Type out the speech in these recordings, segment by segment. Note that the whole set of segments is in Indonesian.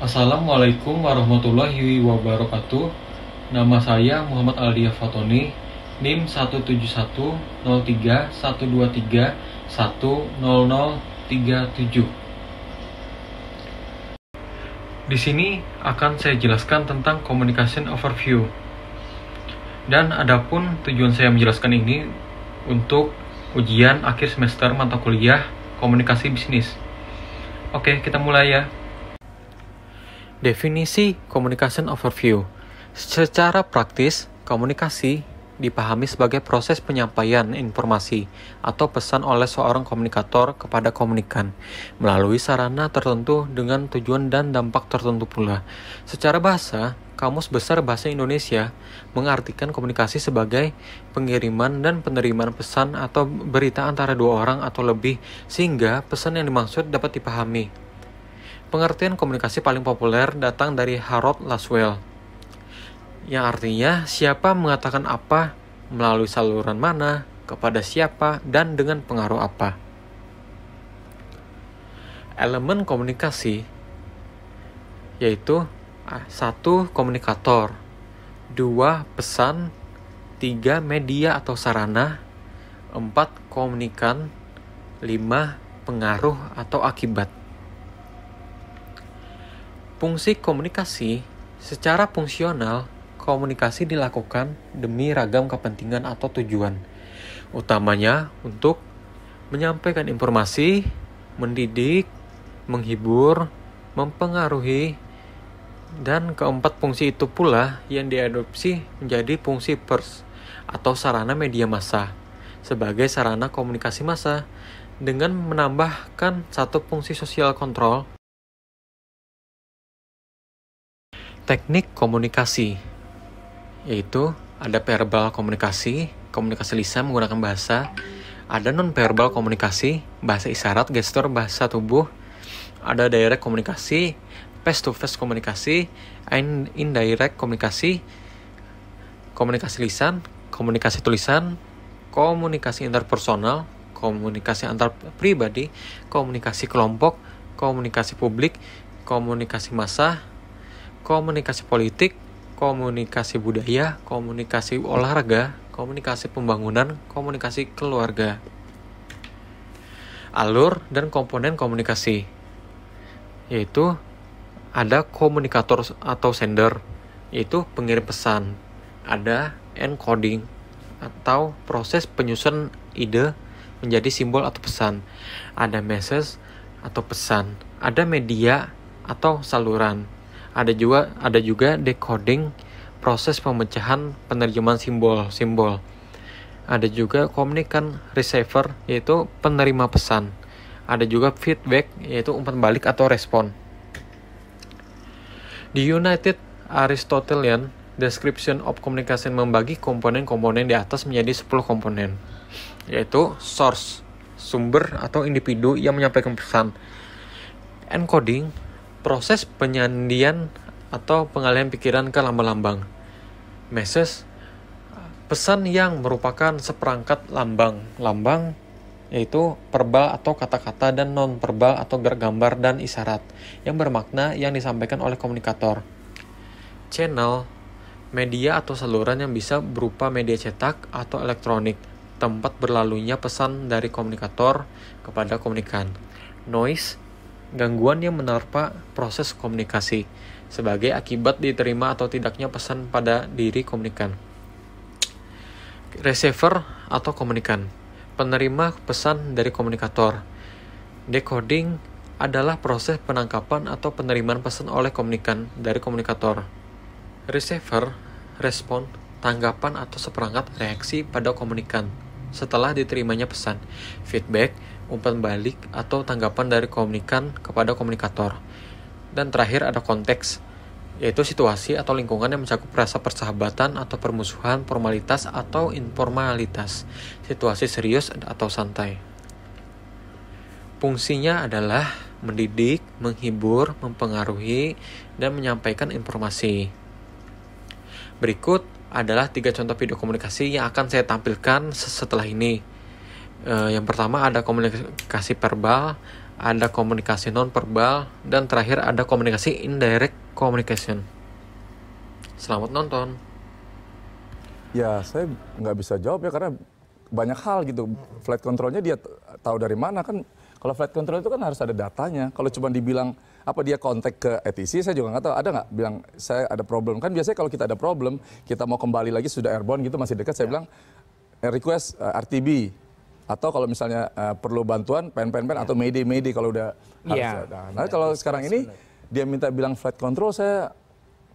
Assalamualaikum warahmatullahi wabarakatuh. Nama saya Muhammad Aldia Fatoni, NIM 1710312310037. Di sini akan saya jelaskan tentang communication overview. Dan adapun tujuan saya menjelaskan ini untuk ujian akhir semester mata kuliah komunikasi bisnis. Oke, kita mulai ya. Definisi communication overview. Secara praktis, komunikasi dipahami sebagai proses penyampaian informasi atau pesan oleh seorang komunikator kepada komunikan melalui sarana tertentu dengan tujuan dan dampak tertentu pula. Secara bahasa, Kamus Besar Bahasa Indonesia mengartikan komunikasi sebagai pengiriman dan penerimaan pesan atau berita antara dua orang atau lebih sehingga pesan yang dimaksud dapat dipahami. Pengertian komunikasi paling populer datang dari Harold Laswell, yang artinya siapa mengatakan apa, melalui saluran mana, kepada siapa, dan dengan pengaruh apa. Elemen komunikasi yaitu 1. Komunikator, 2. Pesan, 3. Media atau sarana, 4. Komunikan, 5. Pengaruh atau akibat. Fungsi komunikasi. Secara fungsional, komunikasi dilakukan demi ragam kepentingan atau tujuan. Utamanya untuk menyampaikan informasi, mendidik, menghibur, mempengaruhi, dan keempat fungsi itu pula yang diadopsi menjadi fungsi pers atau sarana media massa sebagai sarana komunikasi massa dengan menambahkan satu fungsi sosial kontrol. Teknik komunikasi yaitu ada verbal komunikasi, komunikasi lisan menggunakan bahasa, ada non-verbal komunikasi, bahasa isyarat, gestur, bahasa tubuh, ada direct komunikasi, face-to-face komunikasi, indirect komunikasi, komunikasi lisan, komunikasi tulisan, komunikasi interpersonal, komunikasi antar pribadi, komunikasi kelompok, komunikasi publik, komunikasi massa, komunikasi politik, komunikasi budaya, komunikasi olahraga, komunikasi pembangunan, komunikasi keluarga. Alur dan komponen komunikasi yaitu ada komunikator atau sender, yaitu pengirim pesan. Ada encoding atau proses penyusun ide menjadi simbol atau pesan. Ada message atau pesan. Ada media atau saluran. Ada juga decoding, proses pemecahan penerjemahan simbol-simbol. Ada juga komunikan receiver, yaitu penerima pesan. Ada juga feedback, yaitu umpan balik atau respon. Di United Aristotelian Description of Communication membagi komponen-komponen di atas menjadi 10 komponen, yaitu source, sumber atau individu yang menyampaikan pesan. Encoding, proses penyandian atau pengalihan pikiran ke lambang-lambang. Message, pesan yang merupakan seperangkat lambang yaitu verbal atau kata-kata dan non-verbal atau gambar dan isyarat yang bermakna yang disampaikan oleh komunikator. Channel, media atau saluran yang bisa berupa media cetak atau elektronik, tempat berlalunya pesan dari komunikator kepada komunikan. Noise, gangguan yang menerpa proses komunikasi sebagai akibat diterima atau tidaknya pesan pada diri komunikan. Receiver atau komunikan, penerima pesan dari komunikator. Decoding adalah proses penangkapan atau penerimaan pesan oleh komunikan dari komunikator. Receiver, respon, tanggapan atau seperangkat reaksi pada komunikan setelah diterimanya pesan. Feedback, umpan balik atau tanggapan dari komunikan kepada komunikator. Dan terakhir ada konteks, yaitu situasi atau lingkungan yang mencakup rasa persahabatan atau permusuhan, formalitas atau informalitas, situasi serius atau santai. Fungsinya adalah mendidik, menghibur, mempengaruhi, dan menyampaikan informasi. Berikut adalah 3 contoh video komunikasi yang akan saya tampilkan setelah ini. Yang pertama ada komunikasi verbal, ada komunikasi non-verbal, dan terakhir ada komunikasi indirect communication. Selamat nonton. Ya, saya nggak bisa jawab ya karena banyak hal gitu. Flight controlnya dia tahu dari mana kan. Kalau flight control itu kan harus ada datanya. Kalau cuma dibilang apa dia kontak ke ATC, saya juga nggak tahu. Ada nggak bilang saya ada problem? Kan biasanya kalau kita ada problem, kita mau kembali lagi sudah airborne gitu masih dekat, saya bilang request RTB. Atau kalau misalnya perlu bantuan, pen atau mayday kalau udah harus ada. Nah kalau sekarang ini dia minta bilang flight control, saya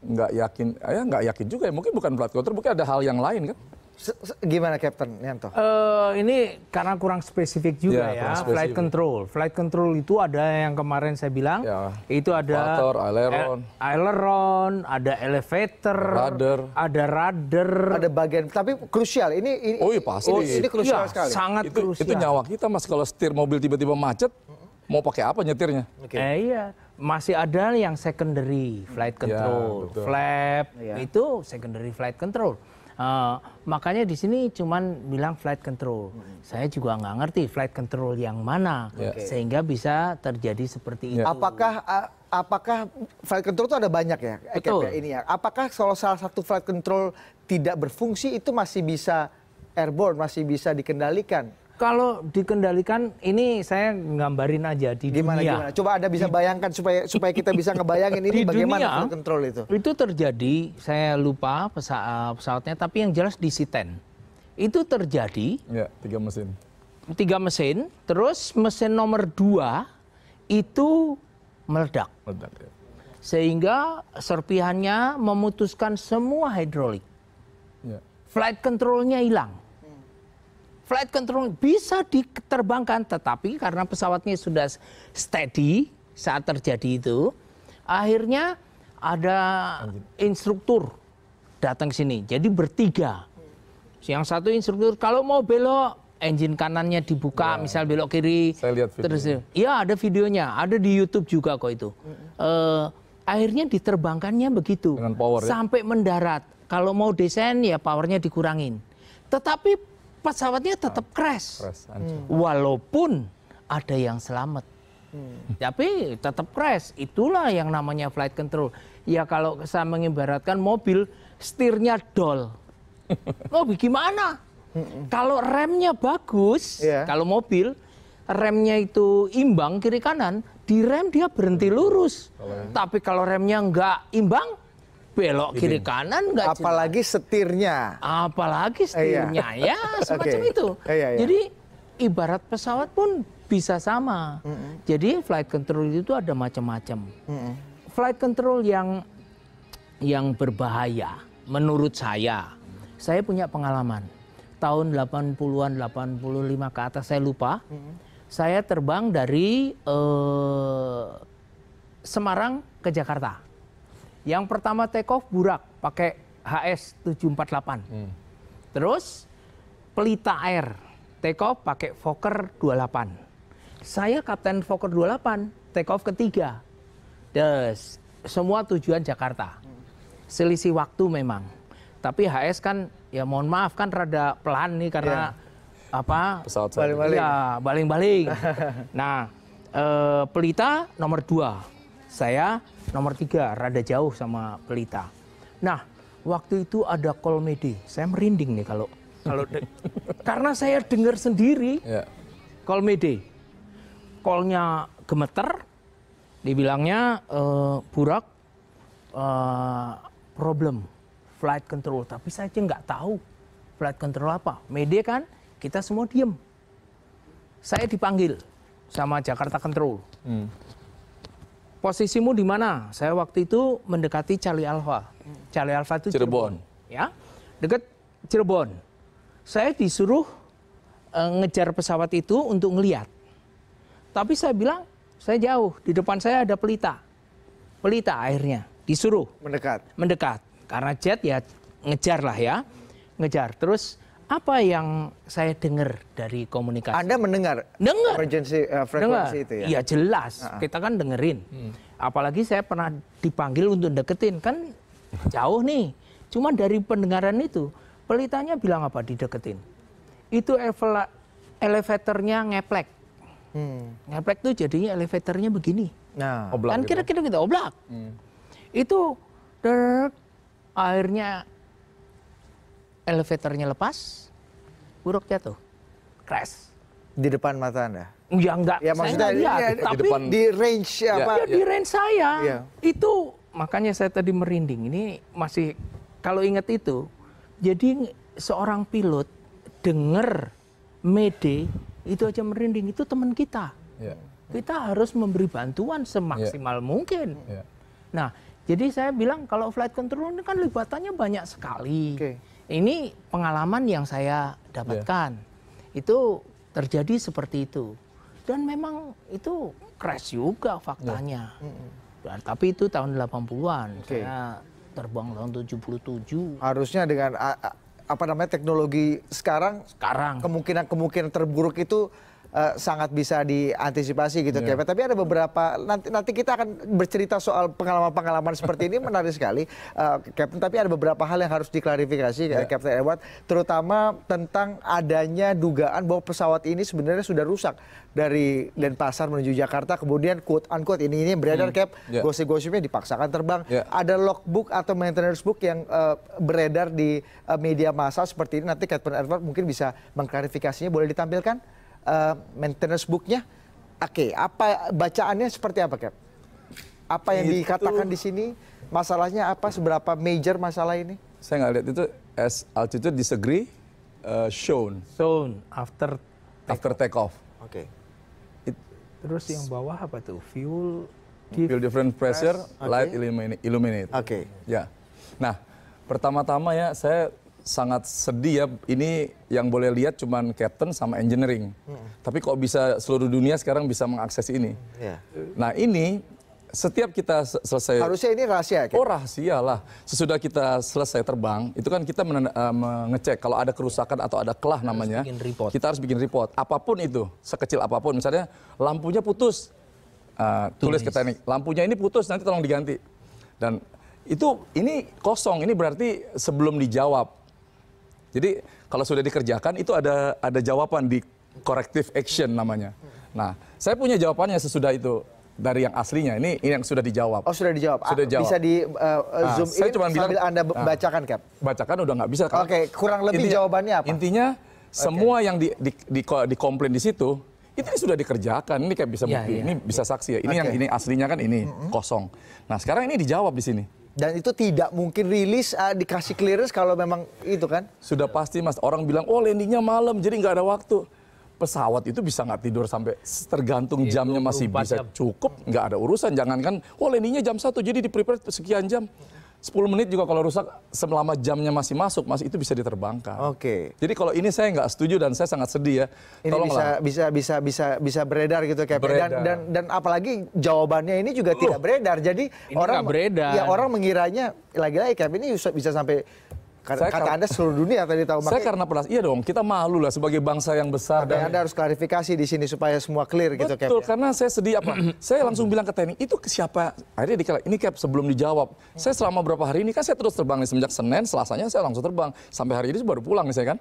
nggak yakin. Ya nggak yakin juga ya. Mungkin bukan flight control, mungkin ada hal yang lain kan. Gimana Captain Yanto? Ini karena kurang spesifik juga Ya, ya, kurang spesifik. flight control. Flight control itu ada yang kemarin saya bilang, Ya. itu ada Faktor, aileron, ada elevator, ada rudder. Ada bagian, tapi krusial. Ini Oh iya pasti. ini krusial Iya, sekali. sangat krusial. Itu nyawa kita mas, kalau setir mobil tiba-tiba macet, mau pakai apa nyetirnya? Iya, masih ada yang secondary flight control, betul. flap Iya. itu secondary flight control. Makanya di sini cuman bilang flight control. Saya juga nggak ngerti flight control yang mana, sehingga bisa terjadi seperti itu. Apakah flight control itu ada banyak ya? Betul. Ini ya. Apakah kalau salah satu flight control tidak berfungsi itu masih bisa airborne, masih bisa dikendalikan? Kalau dikendalikan, ini saya nggambarin aja di Gimana? dunia. Coba Anda bisa bayangkan supaya kita bisa ngebayangin ini Di bagaimana dunia, flight control itu. Itu terjadi, saya lupa pesawatnya, tapi yang jelas di C-10. Itu terjadi Ya, 3 mesin. 3 mesin, terus mesin nomor 2 itu meledak. Meledak, ya. Sehingga serpihannya memutuskan semua hidrolik. Ya. Flight controlnya hilang. Flight control bisa diterbangkan, tetapi karena pesawatnya sudah steady saat terjadi itu, akhirnya ada instruktur datang ke sini. Jadi bertiga. Yang satu instruktur kalau mau belok, engine kanannya dibuka, misal belok kiri. Saya lihat videonya. Terus, ya ada videonya, ada di YouTube juga kok itu. Akhirnya diterbangkannya begitu. Dengan power, ya? Sampai mendarat. Kalau mau desain ya powernya dikurangin. Tetapi pesawatnya tetap crash. Hancur. Walaupun ada yang selamat. Tapi tetap crash. Itulah yang namanya flight control. Ya kalau saya mengibaratkan mobil, setirnya dol. Oh gimana? Kalau remnya bagus, kalau mobil, remnya itu imbang kiri kanan, di rem dia berhenti lurus. Tapi kalau remnya nggak imbang, belok kiri kanan nggak. Apalagi setirnya. Apalagi setirnya, ya semacam itu. Jadi ibarat pesawat pun bisa sama. Jadi flight control itu ada macam-macam. Flight control yang berbahaya menurut saya punya pengalaman. Tahun 80-an, 85 ke atas saya lupa. Saya terbang dari Semarang ke Jakarta. Yang pertama take off Burak pakai HS 748. Terus Pelita Air take off pakai Fokker 28. Saya Kapten Fokker 28 take off ketiga. Terus semua tujuan Jakarta. Selisih waktu memang. Tapi HS kan ya mohon maaf kan rada pelan nih karena Pesawat Baling-baling. ya baling-baling. Nah, Pelita nomor 2. Saya nomor 3, rada jauh sama Pelita. Nah, waktu itu ada call mayday. Saya merinding nih kalau karena saya dengar sendiri call mayday. Call-nya gemeter, dibilangnya Burak problem flight control. Tapi saya aja nggak tahu flight control apa. Mayday kan, kita semua diem. Saya dipanggil sama Jakarta Control. Posisimu di mana? Saya waktu itu mendekati Charlie Alpha. Charlie Alpha itu Cirebon. Ya, dekat Cirebon. Saya disuruh ngejar pesawat itu untuk ngelihat. Tapi saya bilang, saya jauh. Di depan saya ada Pelita. Pelita akhirnya disuruh mendekat. Karena jet ya ngejar lah ya. Ngejar. Terus apa yang saya dengar dari komunikasi? Anda mendengar emergency frekuensi itu ya? Iya jelas, kita kan dengerin. Apalagi saya pernah dipanggil untuk deketin, kan jauh nih. Cuma dari pendengaran itu, Pelitanya bilang apa dideketin? Itu elevatornya ngeplek. Ngeplek tuh jadinya elevatornya begini. Nah, Oblak Kan gitu. kira-kira gitu, oblak. Itu akhirnya elevatornya lepas, buruk jatuh, crash. di depan mata Anda. Ya enggak, Ya saya maksudnya nggak lihat, di tapi depan. di range apa? ya di range saya Iya. itu makanya saya tadi merinding. Ini masih kalau ingat itu, jadi seorang pilot denger Mayday itu aja merinding. Itu teman kita. Ya. Kita harus memberi bantuan semaksimal mungkin. Ya. Nah, jadi saya bilang kalau flight control ini kan libatannya banyak sekali. Oke. Ini pengalaman yang saya dapatkan. Itu terjadi seperti itu. Dan memang itu crash juga faktanya. Dan, tapi itu tahun 80-an. Oke. Saya terbang tahun 77. Harusnya dengan apa namanya teknologi sekarang kemungkinan terburuk itu sangat bisa diantisipasi gitu, Captain. Tapi ada beberapa nanti kita akan bercerita soal pengalaman-pengalaman seperti ini menarik sekali, Captain. Tapi ada beberapa hal yang harus diklarifikasi, Captain Edward, terutama tentang adanya dugaan bahwa pesawat ini sebenarnya sudah rusak dari Denpasar menuju Jakarta, kemudian quote unquote ini yang beredar, Cap, gosip-gosipnya dipaksakan terbang. Ada logbook atau maintenance book yang beredar di media massa seperti ini. Nanti Captain Edward mungkin bisa mengklarifikasinya, boleh ditampilkan maintenance booknya. Oke, apa bacaannya seperti apa, Cap? Apa yang dikatakan di sini? Masalahnya apa? Seberapa major masalah ini? Saya nggak lihat itu as altitude disagree shown Soon after take off. Oke. terus yang bawah apa tuh? Fuel Feel different pressure, Oke. light illuminate. Oke. Ya. Nah, pertama-tama ya saya sangat sedih ya, ini yang boleh lihat cuman captain sama engineering. Tapi kok bisa seluruh dunia sekarang bisa mengakses ini. Ya. Nah ini setiap kita selesai. Harusnya ini rahasia, Cap? Oh rahasia lah. Sesudah kita selesai terbang, itu kan kita mengecek kalau ada kerusakan atau ada kelah namanya. bikin report. Kita harus bikin report. Apapun itu, sekecil apapun. Misalnya lampunya putus, tulis ke teknik, lampunya ini putus, nanti tolong diganti. Dan ini kosong, ini berarti sebelum dijawab. Jadi kalau sudah dikerjakan itu ada jawaban di corrective action namanya. Nah, saya punya jawabannya sesudah itu dari yang aslinya. Ini yang sudah dijawab. Oh, sudah dijawab. Sudah dijawab. Bisa di zoom saya in cuma bilang, sambil Anda bacakan, Cap. Bacakan udah nggak bisa. Oke, kurang lebih jawabannya apa? Intinya semua yang dikomplain di situ itu sudah dikerjakan. Ini kayak bisa bukti. Ini bisa saksi ya. Ini yang ini aslinya kan ini kosong. Nah sekarang ini dijawab di sini. Dan itu tidak mungkin rilis dikasih clearance kalau memang itu kan? Sudah pasti mas. Orang bilang oh landingnya malam jadi nggak ada waktu. Pesawat itu bisa nggak tidur sampai tergantung jamnya masih bisa cukup. Nggak ada urusan. Jangankan oh landingnya jam 1 jadi di prepare sekian jam. 10 menit juga kalau rusak selama jamnya masih masuk, itu bisa diterbangkan. Oke. Jadi kalau ini saya nggak setuju dan saya sangat sedih ya. Ini Tolonglah. bisa beredar gitu, Cap. Beredar. Dan apalagi jawabannya ini juga tidak beredar. Jadi Ini orang nggak beredar. Ya orang mengiranya lagi-lagi, Cap, ini bisa sampai kata Anda seluruh dunia tadi tahu. Saya karena penas, iya dong, kita malu lah sebagai bangsa yang besar. Dan Anda harus klarifikasi di sini supaya semua clear gitu, Cap. Betul, karena saya sedih apa? Saya langsung bilang ke teknik, itu ke siapa? Akhirnya ini Cap sebelum dijawab. Saya selama berapa hari ini kan saya terus terbang nih semenjak Senin, Selasanya saya langsung terbang. Sampai hari ini baru pulang nih saya kan.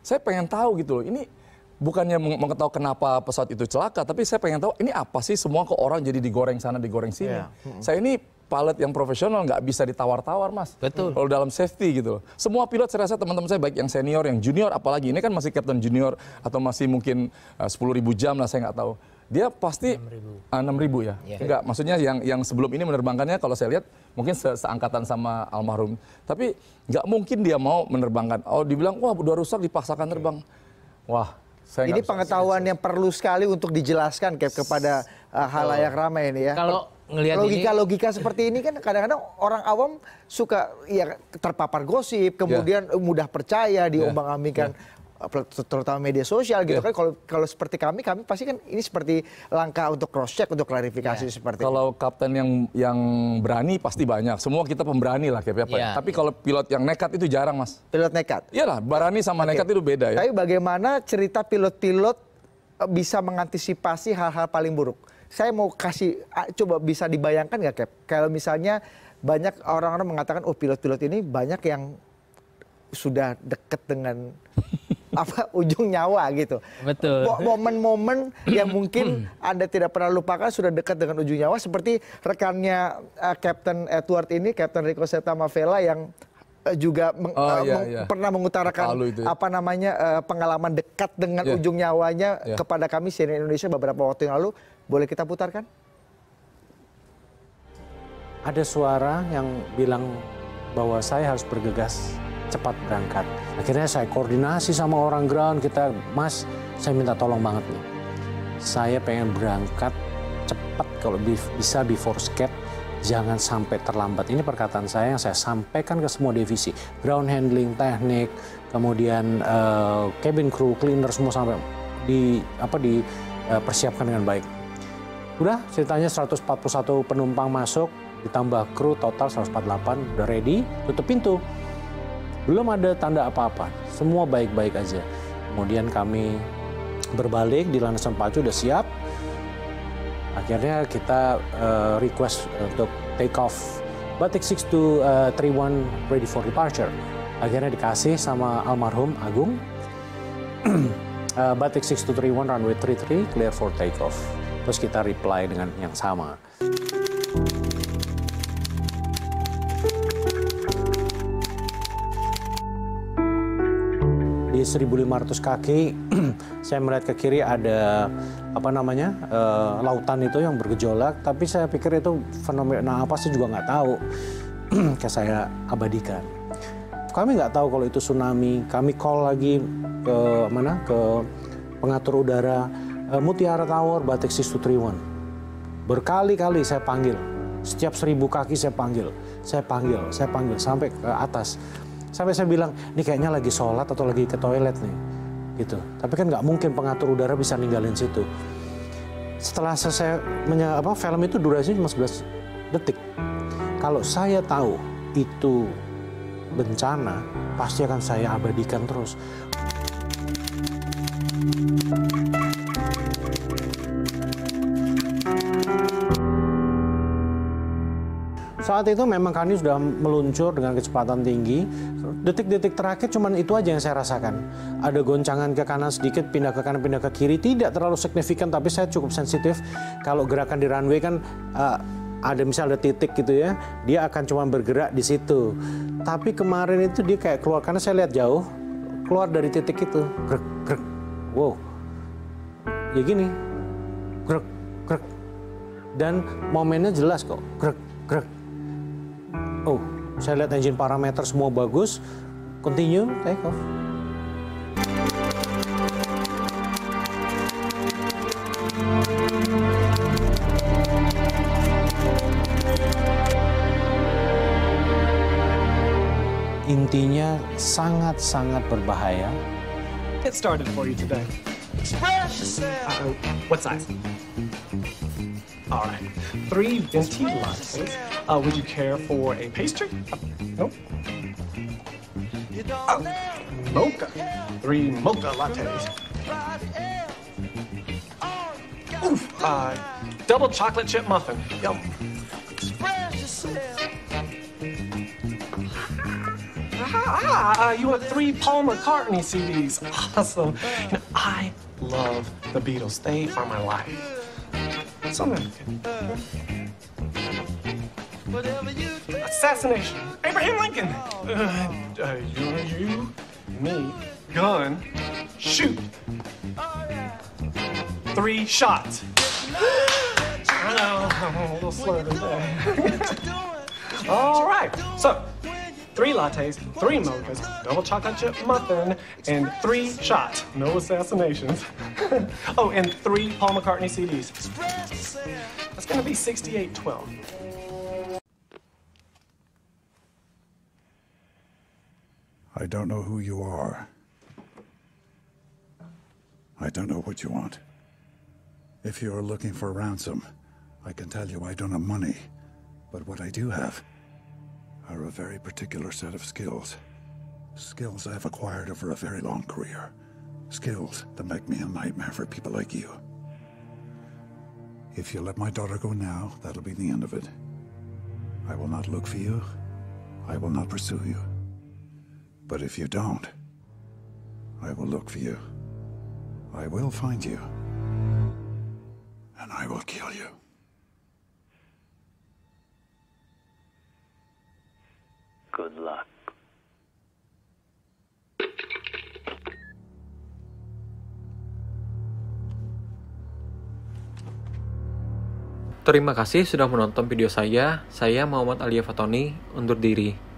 Saya pengen tahu gitu loh, ini bukannya mengetahui kenapa pesawat itu celaka, tapi saya pengen tahu ini apa sih semua kok orang jadi digoreng sana, digoreng sini. Saya ini pilot yang profesional nggak bisa ditawar-tawar mas. Betul. Kalau dalam safety gitu loh. Semua pilot saya rasa teman-teman saya baik yang senior, yang junior, apalagi ini kan masih captain junior atau masih mungkin 10.000 jam lah saya nggak tahu. Dia pasti 6.000 ya. Enggak, maksudnya yang sebelum ini menerbangkannya kalau saya lihat mungkin seangkatan sama almarhum. Tapi nggak mungkin dia mau menerbangkan. Oh dibilang wah udah rusak dipaksakan terbang. Wah. Ini pengetahuan yang perlu sekali untuk dijelaskan, Cap, kepada halayak ramai ini ya. Kalau ngelihat logika seperti ini kan kadang-kadang orang awam suka ya terpapar gosip, kemudian mudah percaya, diombang-ambingkan terutama media sosial gitu kan. Kalau seperti kami pasti kan ini seperti langkah untuk cross check, untuk klarifikasi seperti kalau kapten yang berani pasti banyak. Semua kita pemberani lah kayak apa. Tapi kalau pilot yang nekat itu jarang mas. Pilot nekat. Iyalah, berani sama nekat itu beda ya. Tapi bagaimana cerita pilot-pilot bisa mengantisipasi hal-hal paling buruk? Saya mau kasih, coba bisa dibayangkan nggak, Cap? Kalau misalnya banyak orang-orang mengatakan, oh pilot-pilot ini banyak yang sudah deket dengan ujung nyawa gitu. Betul. Momen-momen yang mungkin Anda tidak pernah lupakan sudah dekat dengan ujung nyawa seperti rekannya Captain Edward ini, Captain Rico Setamavela yang juga pernah mengutarakan apa namanya pengalaman dekat dengan ujung nyawanya kepada kami CNN Indonesia beberapa waktu yang lalu. Boleh kita putarkan? Ada suara yang bilang bahwa saya harus bergegas cepat berangkat. Akhirnya saya koordinasi sama orang ground, Mas, saya minta tolong banget nih. Saya pengen berangkat cepat kalau bisa before schedule, jangan sampai terlambat. Ini perkataan saya yang saya sampaikan ke semua divisi. Ground handling, teknik, kemudian cabin crew, cleaner, semua sampai dipersiapkan dengan baik. Udah ceritanya 141 penumpang masuk, ditambah kru total 148, udah ready, tutup pintu. Belum ada tanda apa-apa, semua baik-baik aja. Kemudian kami berbalik di landasan pacu udah siap. Akhirnya kita request untuk take off. Batik 6231 ready for departure. Akhirnya dikasih sama almarhum Agung. Batik 6231 runway 33 clear for take off. Terus kita reply dengan yang sama. Di 1.500 kaki, saya melihat ke kiri ada lautan itu yang bergejolak. Tapi saya pikir itu fenomena apa sih juga nggak tahu. Kayak saya abadikan. Kami nggak tahu kalau itu tsunami. Kami call lagi ke pengatur udara Mutiara Tower, Batik 6231. Berkali-kali saya panggil. Setiap 1.000 kaki saya panggil sampai ke atas. Sampai saya bilang, ini kayaknya lagi sholat atau lagi ke toilet nih. Gitu. Tapi kan nggak mungkin pengatur udara bisa ninggalin situ. Setelah selesai film itu durasinya cuma 11 detik. Kalau saya tahu itu bencana, pasti akan saya abadikan terus. Saat itu memang kami sudah meluncur dengan kecepatan tinggi. Detik-detik terakhir cuman itu aja yang saya rasakan. Ada goncangan ke kanan sedikit, pindah ke kanan, pindah ke kiri. Tidak terlalu signifikan, tapi saya cukup sensitif. Kalau gerakan di runway kan ada misalnya ada titik gitu ya. Dia akan cuma bergerak di situ. Tapi kemarin itu dia kayak keluar, karena saya lihat jauh. Keluar dari titik itu. Grek, grek. Wow. Ya gini. Grek, grek. Dan momennya jelas kok. Grek, grek. Oh, saya lihat engine parameter semua bagus. Continue, take off. Intinya sangat-sangat berbahaya. Get started for you today. Express yourself. What size? All right. 3 venti lattes. Would you care for a pastry? Nope. Mocha. 3 mocha lattes. Oof. Double chocolate chip muffin. Yum. You want 3 Paul McCartney CDs. Awesome. You know, I love the Beatles. They are my life. So assassination. Abraham Lincoln. You, me, gun, shoot. 3 shots. I know, I'm a little slow today. All right, so 3 lattes, 3 mochas, double chocolate chip muffin, and 3 shots. No assassinations. Oh, and 3 Paul McCartney CDs. That's gonna be 6812. I don't know who you are. I don't know what you want. If you're looking for ransom, I can tell you I don't have money. But what I do have are a very particular set of skills. Skills I've acquired over a very long career. Skills that make me a nightmare for people like you. If you let my daughter go now, that'll be the end of it. I will not look for you. I will not pursue you. But if you don't, I will look for you. I will find you. And I will kill you. Good luck. Terima kasih sudah menonton video saya. Saya Muhammad Alia Fatoni, undur diri.